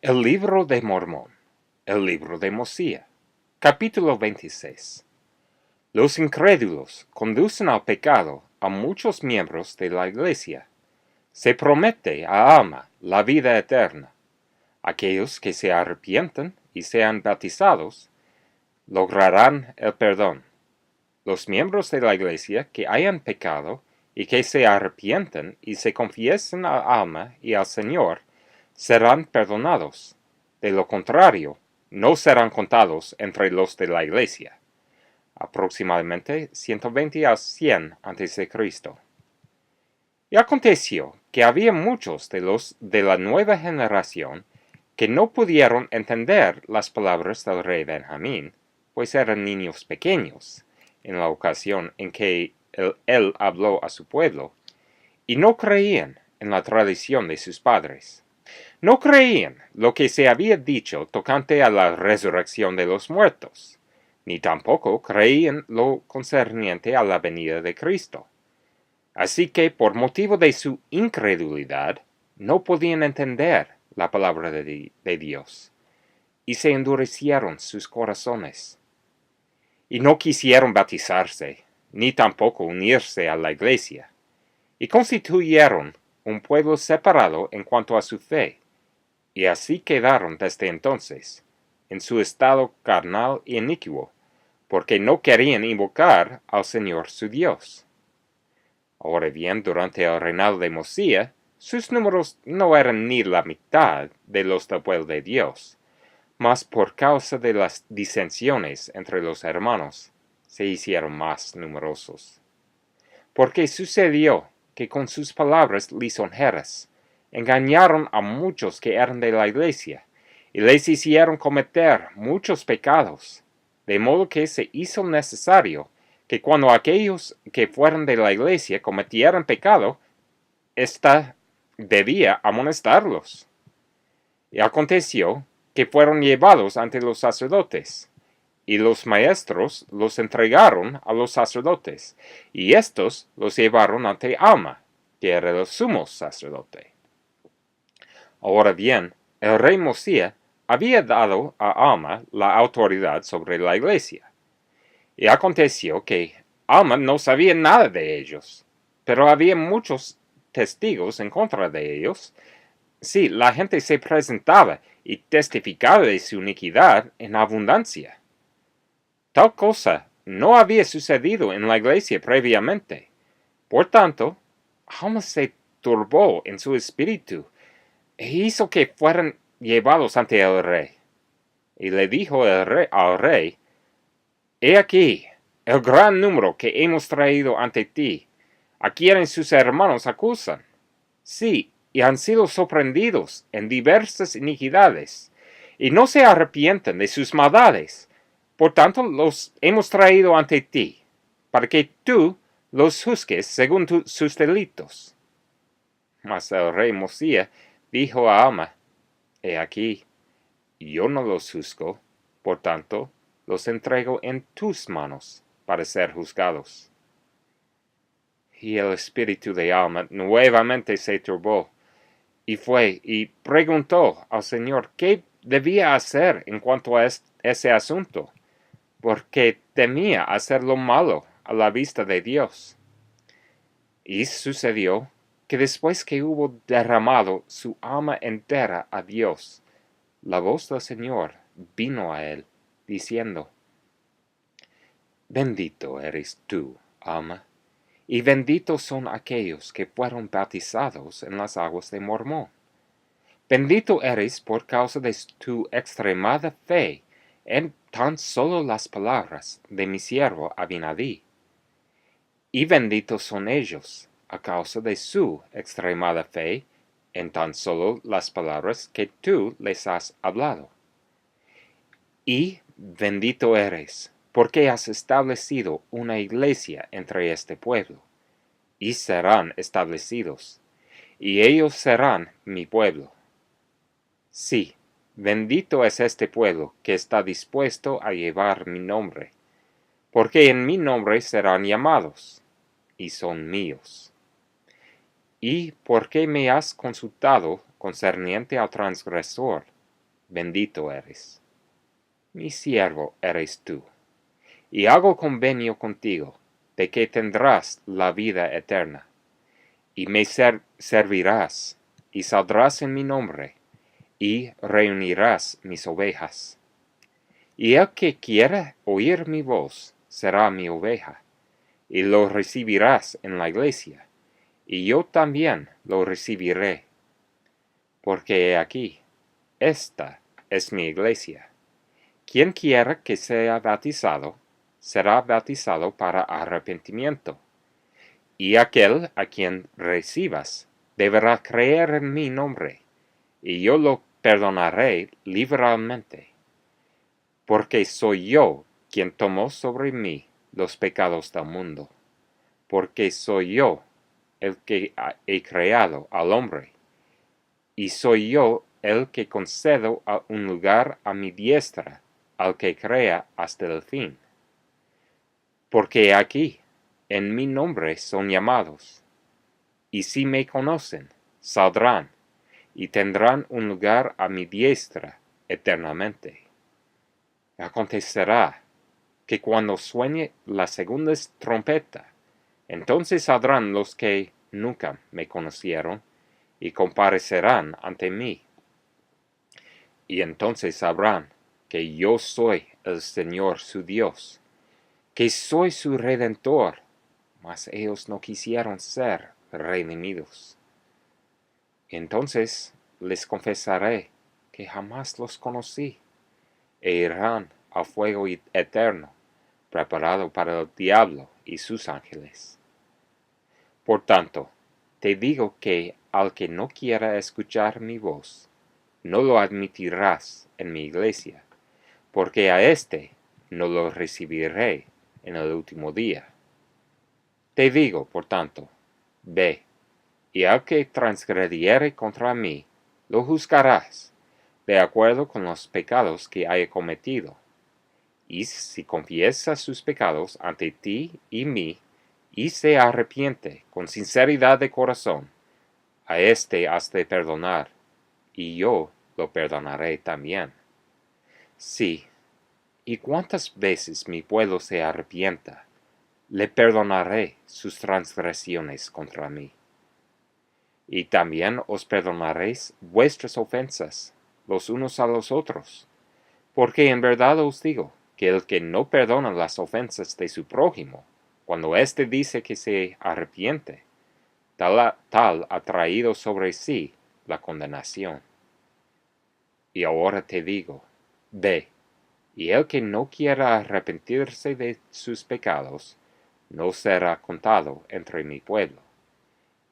El libro de Mormón, el libro de Mosiah, capítulo 26. Los incrédulos conducen al pecado a muchos miembros de la iglesia. Se promete a Alma la vida eterna. Aquellos que se arrepientan y sean bautizados lograrán el perdón. Los miembros de la iglesia que hayan pecado y que se arrepientan y se confiesen a Alma y al Señor serán perdonados. De lo contrario, no serán contados entre los de la iglesia. Aproximadamente 120 a 100 a.C. Y aconteció que había muchos de los de la nueva generación que no pudieron entender las palabras del rey Benjamín, pues eran niños pequeños, en la ocasión en que él habló a su pueblo, y no creían en la tradición de sus padres. No creían lo que se había dicho tocante a la resurrección de los muertos, ni tampoco creían lo concerniente a la venida de Cristo. Así que, por motivo de su incredulidad, no podían entender la palabra de Dios, y se endurecieron sus corazones. Y no quisieron bautizarse, ni tampoco unirse a la iglesia, y constituyeron un pueblo separado en cuanto a su fe, y así quedaron desde entonces, en su estado carnal y inicuo, porque no querían invocar al Señor su Dios. Ahora bien, durante el reinado de Mosiah, sus números no eran ni la mitad de los del pueblo de Dios, mas por causa de las disensiones entre los hermanos, se hicieron más numerosos. Porque sucedió que con sus palabras lisonjeras engañaron a muchos que eran de la iglesia, y les hicieron cometer muchos pecados, de modo que se hizo necesario que cuando aquellos que fueran de la iglesia cometieran pecado, ésta debía amonestarlos. Y aconteció que fueron llevados ante los sacerdotes, y los maestros los entregaron a los sacerdotes, y éstos los llevaron ante Alma, que era el sumo sacerdote. Ahora bien, el rey Mosiah había dado a Alma la autoridad sobre la iglesia. Y aconteció que Alma no sabía nada de ellos, pero había muchos testigos en contra de ellos. Sí, la gente se presentaba y testificaba de su iniquidad en abundancia. Tal cosa no había sucedido en la iglesia previamente. Por tanto, Alma se turbó en su espíritu e hizo que fueran llevados ante el rey. Y le dijo al rey, «He aquí el gran número que hemos traído ante ti, a quienes sus hermanos acusan. Sí, y han sido sorprendidos en diversas iniquidades, y no se arrepienten de sus maldades. Por tanto, los hemos traído ante ti, para que tú los juzgues según sus delitos». Mas el rey Mosiah dijo a Alma, «He aquí, yo no los juzgo, por tanto, los entrego en tus manos para ser juzgados». Y el espíritu de Alma nuevamente se turbó, y fue y preguntó al Señor qué debía hacer en cuanto a ese asunto, porque temía hacer lo malo a la vista de Dios. Y sucedió que después que hubo derramado su alma entera a Dios, la voz del Señor vino a él, diciendo, «Bendito eres tú, Alma, y benditos son aquellos que fueron bautizados en las aguas de Mormón. Bendito eres por causa de tu extremada fe en tan solo las palabras de mi siervo Abinadí. Y benditos son ellos a causa de su extremada fe en tan solo las palabras que tú les has hablado. Y bendito eres, porque has establecido una iglesia entre este pueblo, y serán establecidos, y ellos serán mi pueblo. Sí, bendito es este pueblo que está dispuesto a llevar mi nombre, porque en mi nombre serán llamados, y son míos. Y porque me has consultado concerniente al transgresor, bendito eres. Mi siervo eres tú, y hago convenio contigo, de que tendrás la vida eterna, y me servirás, y saldrás en mi nombre, y reunirás mis ovejas. Y el que quiera oír mi voz será mi oveja, y lo recibirás en la iglesia, y yo también lo recibiré. Porque he aquí, esta es mi iglesia. Quien quiera que sea bautizado, será bautizado para arrepentimiento. Y aquel a quien recibas, deberá creer en mi nombre, y yo lo perdonaré liberalmente. Porque soy yo quien tomó sobre mí los pecados del mundo. Porque soy yo el que he creado al hombre, y soy yo el que concedo un lugar a mi diestra al que crea hasta el fin. Porque aquí, en mi nombre son llamados, y si me conocen, saldrán, y tendrán un lugar a mi diestra eternamente. Acontecerá que cuando suene la segunda trompeta, entonces saldrán los que nunca me conocieron, y comparecerán ante mí. Y entonces sabrán que yo soy el Señor su Dios, que soy su Redentor, mas ellos no quisieron ser redimidos. Entonces les confesaré que jamás los conocí, e irán al fuego eterno, preparado para el diablo y sus ángeles. Por tanto, te digo que al que no quiera escuchar mi voz, no lo admitirás en mi iglesia, porque a éste no lo recibiré en el último día. Te digo, por tanto, ve, y al que transgrediere contra mí, lo juzgarás, de acuerdo con los pecados que haya cometido. Y si confiesa sus pecados ante ti y mí, y se arrepiente con sinceridad de corazón, a éste has de perdonar, y yo lo perdonaré también. Sí, y cuántas veces mi pueblo se arrepienta, le perdonaré sus transgresiones contra mí. Y también os perdonaréis vuestras ofensas los unos a los otros, porque en verdad os digo que el que no perdona las ofensas de su prójimo, cuando éste dice que se arrepiente, tal ha traído sobre sí la condenación. Y ahora te digo, ve, y el que no quiera arrepentirse de sus pecados, no será contado entre mi pueblo.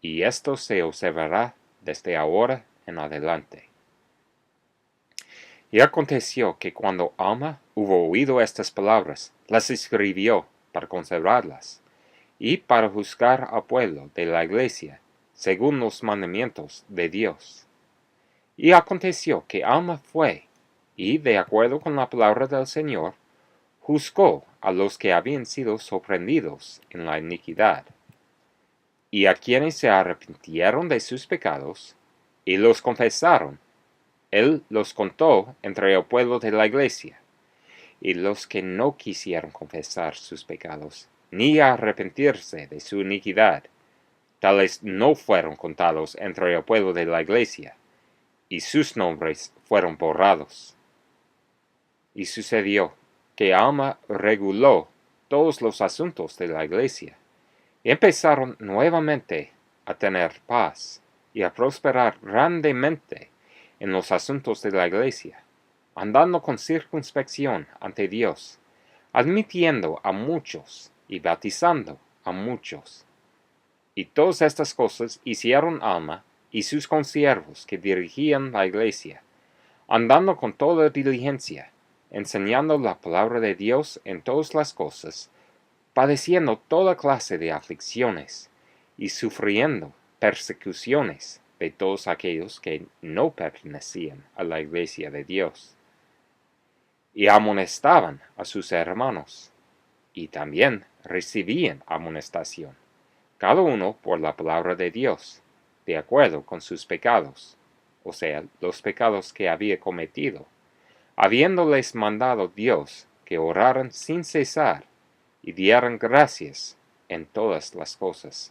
Y esto se observará desde ahora en adelante. Y aconteció que cuando Alma hubo oído estas palabras, las escribió para conservarlas, y para juzgar al pueblo de la iglesia, según los mandamientos de Dios. Y aconteció que Alma fue, y de acuerdo con la palabra del Señor, juzgó a los que habían sido sorprendidos en la iniquidad, y a quienes se arrepintieron de sus pecados, y los confesaron, él los contó entre el pueblo de la iglesia. Y los que no quisieron confesar sus pecados, ni arrepentirse de su iniquidad, tales no fueron contados entre el pueblo de la iglesia, y sus nombres fueron borrados. Y sucedió que Alma reguló todos los asuntos de la iglesia, y empezaron nuevamente a tener paz y a prosperar grandemente en los asuntos de la iglesia, andando con circunspección ante Dios, admitiendo a muchos y bautizando a muchos. Y todas estas cosas hicieron Alma y sus consiervos que dirigían la iglesia, andando con toda diligencia, enseñando la palabra de Dios en todas las cosas, padeciendo toda clase de aflicciones, y sufriendo persecuciones de todos aquellos que no pertenecían a la iglesia de Dios. Y amonestaban a sus hermanos, y también recibían amonestación, cada uno por la palabra de Dios, de acuerdo con sus pecados, o sea, los pecados que había cometido, habiéndoles mandado Dios que oraran sin cesar y dieran gracias en todas las cosas.